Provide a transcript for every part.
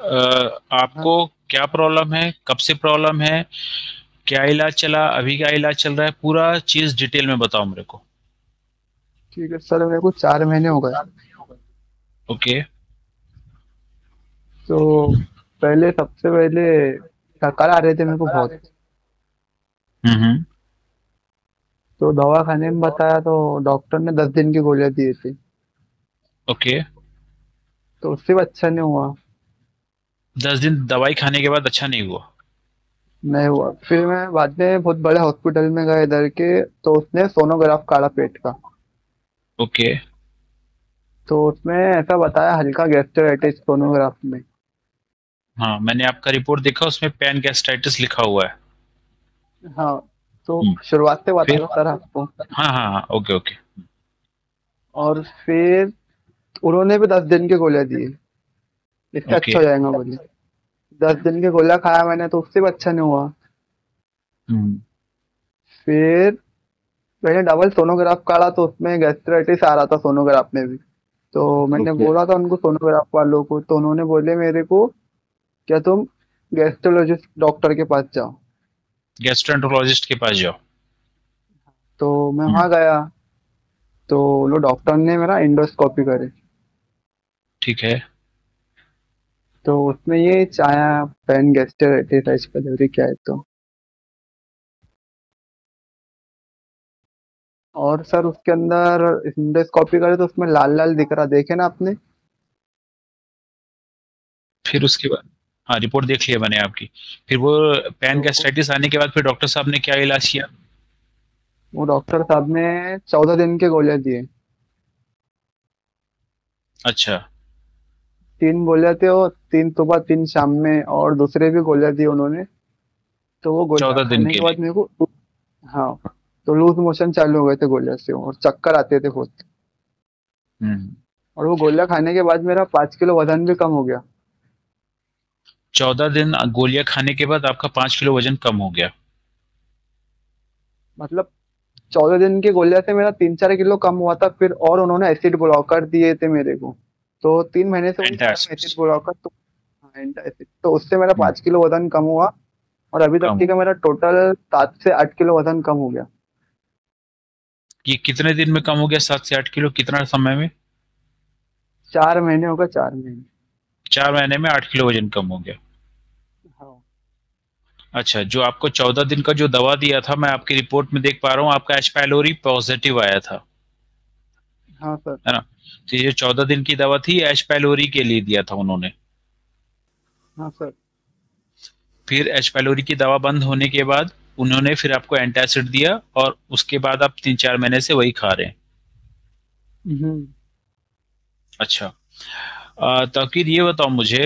आपको हाँ क्या प्रॉब्लम है, कब से प्रॉब्लम है, क्या इलाज चला, अभी क्या इलाज चल रहा है, पूरा चीज डिटेल में बताओ मेरे को। ठीक है सर, मेरे को 4 महीने हो गए। ओके। तो पहले सबसे पहले चक्कर आ रहे थे मेरे को बहुत। हम्म। तो दवा खाने में बताया तो डॉक्टर ने 10 दिन की गोलियां दी थी। ओके। तो उससे भी अच्छा नहीं हुआ। 10 दिन दवाई खाने के बाद अच्छा नहीं हुआ? नहीं हुआ, फिर मैं बाद में बहुत बड़े हॉस्पिटल में गए इधर के। तो उसने सोनोग्राफ काढ़ा पेट का। ओके। तो उसमें ऐसा बताया हल्का गैस्ट्राइटिस सोनोग्राफ में। हाँ, मैंने आपका रिपोर्ट देखा, उसमें पैन गैस्ट्राइटिस लिखा हुआ है। हाँ। तो हम्म। शुरुआत से बता फिर? रहा सर आपको। हाँ हाँ हाँ, ओके ओके। और फिर उन्होंने भी 10 दिन की गोलियां दी। इससे ओके। अच्छा हो जाएगा बोले। 10 दिन की गोलियां खाया मैंने तो उससे भी अच्छा नहीं हुआ। हम्म। फिर मैंने डबल सोनोग्राफ काढ़ा तो उसमें गैस्ट्राइटिस आ रहा था सोनोग्राफ में भी। तो मैंने ओके। बोला था उनको सोनोग्राफ वालों को, तो उन्होंने बोले मेरे को क्या तुम गैस्ट्रोलॉजिस्ट डॉक्टर के पास जाओ। गैस्ट्रोएंटरोलॉजिस्ट के पास जाओ। तो मैं हम्म। वहां गया। तो वो डॉक्टर ने मेरा एंडोस्कोपी करे। ठीक है। तो उसमें ये चाया पैन गैस्ट्राइटिस पीलियोरी क्या है तो। और सर उसके अंदर एंडोस्कोपी करे तो उसमें लाल लाल दिख रहा, देखे ना आपने। फिर उसके बाद? हाँ, रिपोर्ट देख लिया मैंने आपकी। फिर वो पैन तो गैस्ट्राइटिस आने के बाद फिर डॉक्टर साहब ने क्या इलाज किया? वो डॉक्टर साहब ने 14 दिन के गोलियां दिए। अच्छा। 3 गोलियां थे, वो 3 सुबह 3 शाम में, और दूसरे भी गोलियां दी उन्होंने। तो वो गोलियां 14 दिन खाने के के लिए? बाद मेरे को, हाँ, तो लूज मोशन चालू हो गए थे गोलियां से और चक्कर आते थे बहुत। हम्म। और वो गोलियां खाने के बाद मेरा 5 किलो वजन भी कम हो गया। 14 दिन गोलियां खाने के बाद आपका 5 किलो वजन कम हो गया? मतलब 14 दिन की गोलियां से मेरा 3-4 किलो कम हुआ था, फिर और उन्होंने एसिड ब्लॉकर दिए थे मेरे को। तो 3 महीने से वही खा रहा हूँ एसिड एंटासिड्स। ब्लॉकर तो। हाँ, एंटासिड तो उससे मेरा 5 किलो वजन कम हुआ। और अभी तक कम ठीक हो? है, मेरा टोटल 7 से 8 किलो वजन कम हो गया। ये कितने दिन में कम हो गया 7 से 8 किलो, कितना समय में? 4 महीने हो गए, 4 महीने। 4 महीने में 8 किलो वजन कम हो गया? हाँ। अच्छा, जो आपको 14 दिन का जो दवा दिया था, मैं आपकी रिपोर्ट में देख पा रहा हूँ आपका एच पाइलोरी पॉजिटिव आया था, हाँ सर। है ना? तो ये जो 14 दिन की दवा थी, एच पाइलोरी के लिए दिया था उन्होंने। हाँ सर। फिर एच पाइलोरी की दवा बंद होने के बाद उन्होंने फिर आपको एंटासिड दिया, और उसके बाद आप 3-4 महीने से वही खा रहे हैं? हम्म। अच्छा। तौकीर ये बताओ मुझे,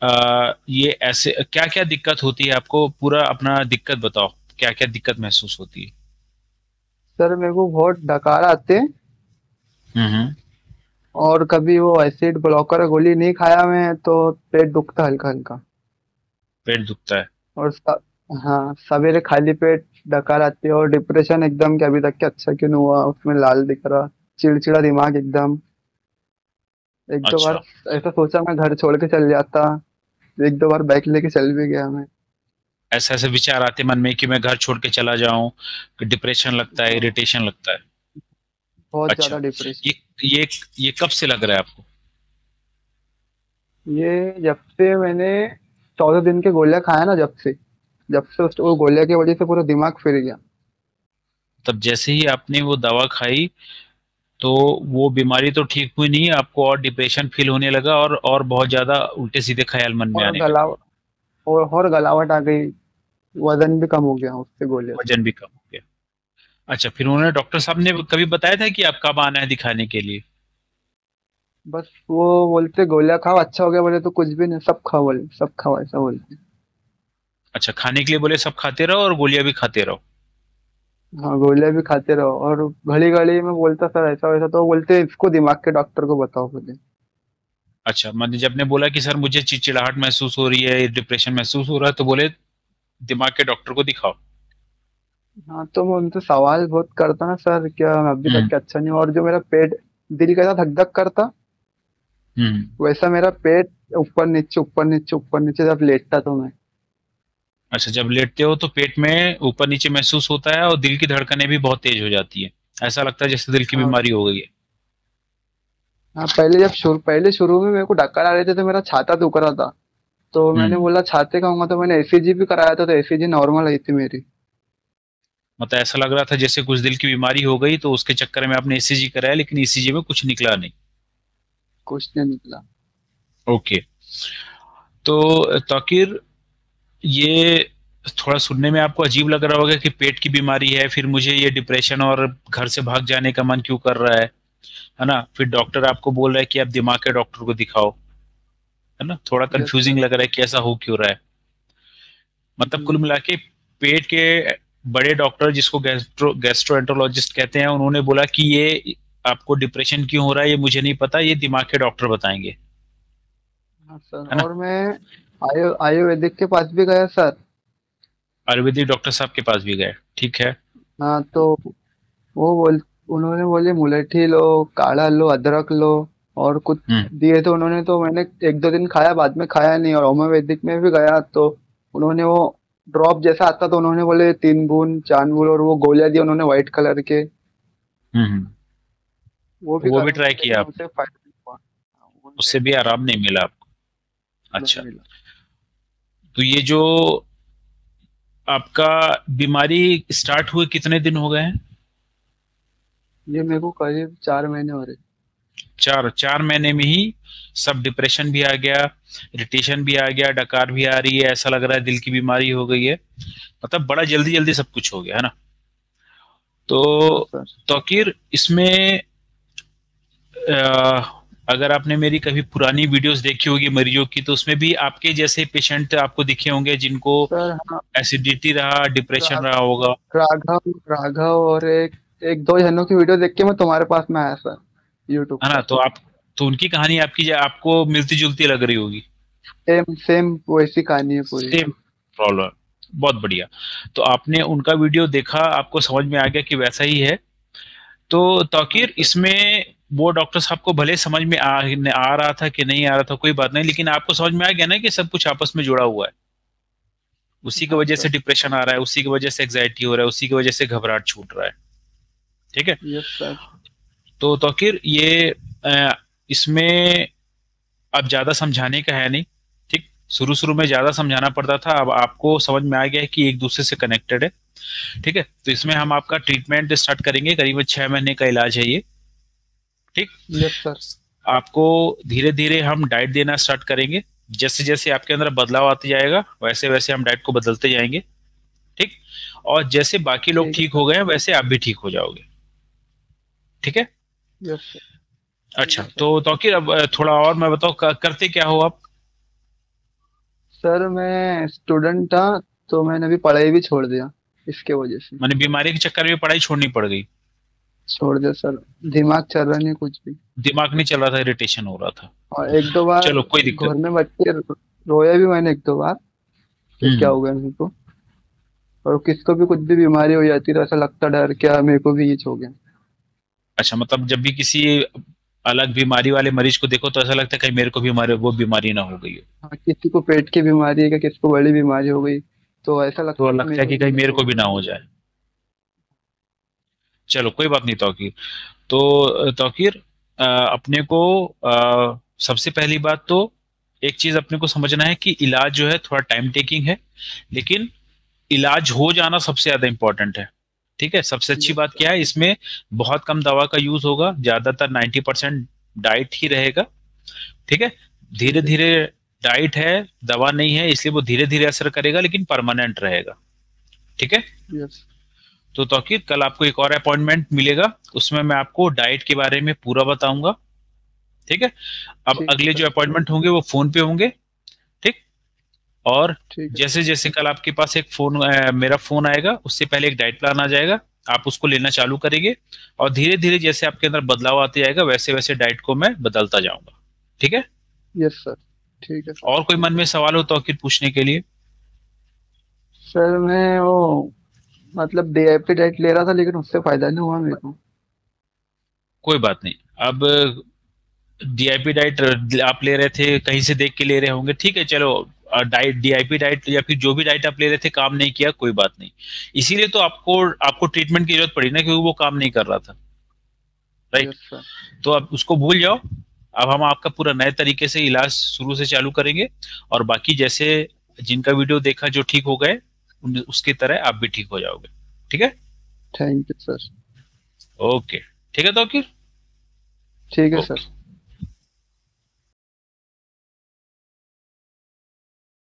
ये ऐसे क्या क्या दिक्कत होती है आपको, पूरा अपना दिक्कत बताओ, क्या क्या दिक्कत महसूस होती है? सर मेरे को बहुत डकार आते हैं। हम्म। और कभी वो एसिड ब्लॉकर गोली नहीं खाया मैं तो पेट दुखता हल्का हल्का। पेट दुखता है? और हाँ, सवेरे खाली पेट डकार आती है। और डिप्रेशन एकदम कि अभी तक के अच्छा क्यों नहीं हुआ, उसमें लाल दिख रहा। चिड़चिड़ा दिमाग एकदम। एक दो बार अच्छा। ऐसा सोचा मैं घर छोड़ के चल जाता। एक दो बार बाइक लेके चल भी गया मैं। ऐसे ऐसे विचार आते मन में कि मैं घर छोड़ के चला जाऊं, कि डिप्रेशन लगता है, हाँ, इरिटेशन लगता है? बहुत अच्छा। ज्यादा डिप्रेशन। ये ये ये कब से लग रहा है आपको? ये जब से मैंने 14 दिन के गोलियां खाया ना, जब से वो गोलियां की वजह से पूरा दिमाग फिर गया। तब जैसे ही आपने वो दवा खाई, तो वो बीमारी तो ठीक हुई नहीं, आपको और डिप्रेशन फील होने लगा, और बहुत ज्यादा उल्टे सीधे ख्याल मन में और आने लगे? गला और गलावट आ गई। वजन भी कम हो गया उससे गोलियों से। वजन भी कम हो गया? अच्छा, फिर उन्होंने, डॉक्टर साहब ने कभी बताया था कि आप कब आना है दिखाने के लिए? बस वो बोलते गोलियां खाओ अच्छा हो गया, बोले तो कुछ भी नहीं, सब खाओ बोले, सब खाओ ऐसा बोलते। अच्छा, खाने के लिए बोले सब खाते रहो और गोलियां भी खाते रहो? हाँ, गोलियां भी खाते रहो। और घड़ी घड़ी में बोलता सर ऐसा वैसा, तो वो बोलते इसको दिमाग के डॉक्टर को बताओ बोले। अच्छा, मैंने जब ने बोला कि सर मुझे चिड़चिड़ाहट महसूस हो रही है, डिप्रेशन महसूस हो रहा है, तो बोले दिमाग के डॉक्टर को दिखाओ? हाँ, तो मैं उनसे सवाल बहुत करता ना सर, क्या अभी तक हम्म। के अच्छा नहीं हुआ। और जो मेरा पेट दिल का धक धक करता, हम्म। वैसा मेरा पेट ऊपर नीचे ऊपर नीचे ऊपर नीचे जब लेटता तो मैं। अच्छा, जब लेटते हो तो पेट में ऊपर नीचे महसूस होता है और दिल की धड़कनें भी बहुत तेज हो जाती है। ऐसा लगता है जैसे दिल की हाँ। बीमारी हो गई है। हाँ, पहले शुरू में मेरे को डक्कर आ रहे थे तो मेरा छाता दुख रहा था। तो मैंने हम्म। बोला छाते का होगा, तो मैंने ईसीजी भी कराया था, तो ईसीजी नॉर्मल आई थी मेरी। मतलब ऐसा लग रहा था जैसे कुछ दिल की बीमारी हो गई, तो उसके चक्कर में आपने ईसीजी कराया, लेकिन ईसीजी में कुछ निकला नहीं। कुछ नहीं निकला। ओके। तो ताकिर, ये थोड़ा सुनने में आपको अजीब लग रहा होगा कि पेट की बीमारी है, फिर मुझे ये डिप्रेशन और घर से भाग जाने का मन क्यों कर रहा है ना? फिर डॉक्टर आपको बोल रहा है कि आप दिमाग के डॉक्टर को दिखाओ, है ना? थोड़ा यस कंफ्यूजिंग सर। लग रहा है कि ऐसा हो क्यों रहा है। मतलब कुल मिला के पेट के बड़े डॉक्टर, जिसको गैस्ट्रोएंटरोलॉजिस्ट कहते हैं, उन्होंने बोला कि ये आपको डिप्रेशन क्यों हो रहा है ये मुझे नहीं पता, ये दिमाग के डॉक्टर बताएंगे, हाँ सर, है ना? और मैं आयुर्वेदिक के पास भी गया सर। आयुर्वेदिक डॉक्टर साहब के पास भी गए, ठीक है। हाँ, तो वो बोल उन्होंने बोले मुलेठी लो, काढ़ा लो, अदरक लो, और कुछ हम्म। दिए तो उन्होंने, तो मैंने एक दो दिन खाया, बाद में खाया नहीं। और होम्योपैथिक में भी गया तो उन्होंने वो ड्रॉप जैसा आता, तो उन्होंने बोले 3 बूंद 4 बूंद, और वो गोलियां दी उन्होंने व्हाइट कलर के। हम्म। वो तो भी वो भी करा ट्राई मैंने, किया लेकिन आपने? उनसे फायदा नहीं हुआ। उनसे उससे भी आराम नहीं मिला आपको? नहीं अच्छा। मिला। तो ये जो आपका बीमारी स्टार्ट हुए कितने दिन हो गए हैं? ये मेरे को करीब 4 महीने हो रहे। 4 4 महीने में ही सब डिप्रेशन भी आ गया, इरिटेशन भी आ गया, डकार भी आ रही है, ऐसा लग रहा है दिल की बीमारी हो गई है। मतलब बड़ा जल्दी जल्दी सब कुछ हो गया, है ना? हाँ तो सर। तौकीर, इसमें अ, अगर आपने मेरी कभी पुरानी वीडियोस देखी होगी मरीजों की, तो उसमें भी आपके जैसे पेशेंट आपको दिखे होंगे जिनको सर हाँ। एसिडिटी रहा, डिप्रेशन रा- रहा होगा, राघव राघव और एक एक दो जनों की वीडियो देख के मैं तुम्हारे पास में आया सर, यूट्यूब है ना? पर। तो उनकी कहानी आपको मिलती जुलती लग रही होगी। सेम सेम वैसी कहानी है पूरी। Same problem. बहुत बढ़िया। तो आपने उनका वीडियो देखा, आपको समझ में आ गया कि वैसा ही है। तो हाँ तौकीर, सर। इसमें वो डॉक्टर साहब को भले समझ में आ रहा था कि नहीं आ रहा था, कोई बात नहीं, लेकिन आपको समझ में आ गया ना कि सब कुछ आपस में जुड़ा हुआ है। उसी की हाँ वजह से सर। डिप्रेशन आ रहा है, उसी की वजह से एग्जाइटी हो रहा है, उसी की वजह से घबराहट छूट रहा है। ठीक है। Yes sir. तो तौकीर, ये इसमें अब ज्यादा समझाने का है नहीं। ठीक। शुरू शुरू में ज्यादा समझाना पड़ता था, अब आपको समझ में आ गया है कि एक दूसरे से कनेक्टेड है। ठीक है। तो इसमें हम आपका ट्रीटमेंट स्टार्ट करेंगे, करीबन 6 महीने का इलाज है ये। ठीक। Yes sir. आपको धीरे धीरे हम डाइट देना स्टार्ट करेंगे। जैसे जैसे आपके अंदर बदलाव आते जाएगा, वैसे वैसे हम डाइट को बदलते जाएंगे। ठीक। और जैसे बाकी लोग ठीक है ठीक सर। हो गए हैं, वैसे आप भी ठीक हो जाओगे। ठीक है। Yes sir. ठीक अच्छा, है सर। तो तौकीर, अब थोड़ा और मैं बताओ, करते क्या हो आप? सर मैं स्टूडेंट था, तो मैंने अभी पढ़ाई भी छोड़ दिया इसके वजह से। मैंने बीमारी के चक्कर में पढ़ाई छोड़नी पड़ गई? छोड़ दिया सर। दिमाग चल रहा नहीं कुछ भी। दिमाग नहीं चल रहा था, इरिटेशन हो रहा था? और एक दो बार चलो, कोई दिक्कत। घर में बच्चे रोया भी मैंने एक दो बार कि क्या हम्म। हो गया मेरे को। और किसको भी कुछ भी बीमारी हो जाती तो ऐसा लगता डर क्या मेरे को भी ये हो गया। अच्छा, मतलब जब भी किसी अलग बीमारी वाले मरीज को देखो तो ऐसा लगता है कहीं मेरे को भी हमारे वो बीमारी ना हो गई हो। हाँ, किसी को पेट की बीमारी है, क्या किसी को बड़ी बीमारी हो गई, तो ऐसा तो लगता कि लगता मेरे है को कि भी कहीं ये मेरे हो को भी गया। ना हो जाए। चलो, कोई बात नहीं तौकीर। तो तौकीर, अपने को सबसे पहली बात तो एक चीज अपने को समझना है कि इलाज जो है थोड़ा टाइम टेकिंग है, लेकिन इलाज हो जाना सबसे ज्यादा इंपॉर्टेंट है। ठीक है। सबसे अच्छी यस बात सर। क्या है, इसमें बहुत कम दवा का यूज होगा, ज्यादातर 90% डाइट ही रहेगा। ठीक है। धीरे ठीक है। धीरे डाइट है, दवा नहीं है, इसलिए वो धीरे धीरे असर करेगा, लेकिन परमानेंट रहेगा। ठीक है। यस। तो तौकीर, कल आपको एक और अपॉइंटमेंट मिलेगा, उसमें मैं आपको डाइट के बारे में पूरा बताऊंगा। ठीक है। अब ठीक है अगले सर। जो अपॉइंटमेंट होंगे वो फोन पे होंगे। ठीक। और ठीक है जैसे सर। जैसे कल आपके पास एक फोन मेरा फोन आएगा, उससे पहले एक डाइट प्लान आ जाएगा, आप उसको लेना चालू करेंगे। और धीरे धीरे जैसे आपके अंदर बदलाव आते जाएगा, वैसे वैसे डाइट को मैं बदलता जाऊंगा। ठीक है। Yes sir. ठीक है सर। और कोई मन में सवाल हो तो पूछने के लिए? सर मैं वो मतलब डीएपी डाइट ले रहा था, लेकिन उससे फायदा नहीं हुआ मेरे को। कोई बात नहीं। अब डीआईपी डाइट आप ले रहे थे, कहीं से देख के ले रहे होंगे, ठीक है चलो। डाइट, डीआईपी डाइट या फिर जो भी डाइट आप ले रहे थे काम नहीं किया, कोई बात नहीं। इसीलिए तो आपको आपको ट्रीटमेंट की जरूरत पड़ी ना, क्योंकि वो काम नहीं कर रहा था, राइट। Yes sir. तो अब उसको भूल जाओ। अब हम आपका पूरा नए तरीके से इलाज शुरू से चालू करेंगे। और बाकी जैसे जिनका वीडियो देखा जो ठीक हो गए, उसकी तरह आप भी ठीक हो जाओगे। ठीक है। Thank you sir. ओके। ठीक है तो फिर। ठीक है ओके। सर।